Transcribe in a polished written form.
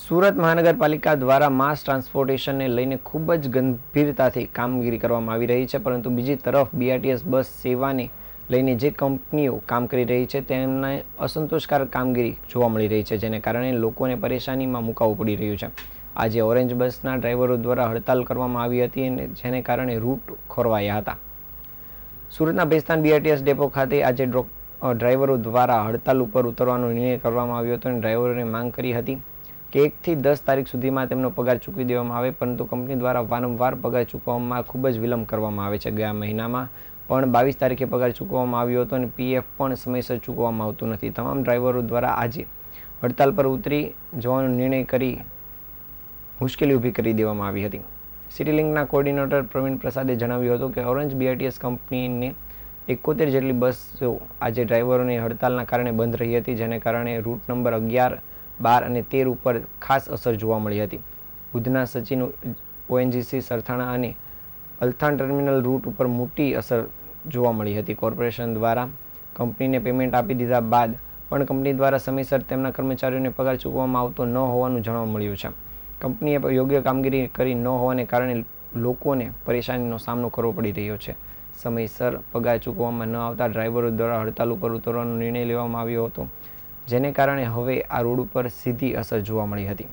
સુરત મહાનગરપાલિકા દ્વારા માસ ટ્રાન્સપોર્ટેશનને લઈને ખૂબ જ ગંભીરતાથી કામગીરી કરવામાં આવી રહી છે, પરંતુ બીજી તરફ બીઆરટીએસ બસ સેવાને લઈને જે કંપનીઓ કામ કરી રહી છે તેમને અસંતોષકારક કામગીરી જોવા મળી રહી છે, જેને કારણે લોકોને પરેશાનીમાં મુકાવવું પડી રહ્યું છે. આજે ઓરેન્જ બસના ડ્રાઈવરો દ્વારા હડતાલ કરવામાં આવી હતી અને જેને કારણે રૂટ ખોરવાયા હતા. સુરતના ભેસ્તાન બીઆરટીએસ ડેપો ખાતે આજે ડ્રાઈવરો દ્વારા હડતાલ ઉપર ઉતરવાનો નિર્ણય કરવામાં આવ્યો હતો અને ડ્રાઈવરોને માંગ કરી હતી કે 1 થી 10 તારીખ સુધીમાં તેમનો પગાર ચૂકવી દેવામાં આવે, પરંતુ કંપની દ્વારા વારંવાર પગાર ચૂકવવામાં ખૂબ જ વિલંબ કરવામાં આવે છે. ગયા મહિનામાં પણ 22 તારીખે પગાર ચૂકવવામાં આવ્યો હતો અને પીએફ પણ સમયસર ચૂકવવામાં આવતું નથી. તમામ ડ્રાઈવરો દ્વારા આજે હડતાલ પર ઉતરી જવાનો નિર્ણય કરી મુશ્કેલી ઊભી કરી દેવામાં આવી હતી. સિટી લિંકના કોર્ડિનેટર પ્રવીણ પ્રસાદે જણાવ્યું હતું કે ઓરેન્જ બીઆરટીએસ કંપનીને 71 જેટલી બસો આજે ડ્રાઈવરોની હડતાલના કારણે બંધ રહી હતી, જેને કારણે રૂટ નંબર 11, 12 અને 13 ઉપર ખાસ અસર જોવા મળી હતી. ઉધના, સચિન, ઓએનજીસી, સરથાણા અને અલથાણ ટર્મિનલ રૂટ ઉપર મોટી અસર જોવા મળી હતી. કોર્પોરેશન દ્વારા કંપનીને પેમેન્ટ આપી દીધા બાદ પણ કંપની દ્વારા સમયસર તેમના કર્મચારીઓને પગાર ચૂકવવામાં આવતો ન હોવાનું જાણવા મળ્યું છે. કંપનીએ યોગ્ય કામગીરી કરી ન હોવાને કારણે લોકોને પરેશાનીનો સામનો કરવો પડી રહ્યો છે. સમયસર પગાર ચૂકવવામાં ન આવતા ડ્રાઈવરો દ્વારા હડતાલ ઉપર ઉતરવાનો નિર્ણય લેવામાં આવ્યો હતો, જેને કારણે હવે આ રોડ ઉપર સીધી અસર જોવા મળી હતી.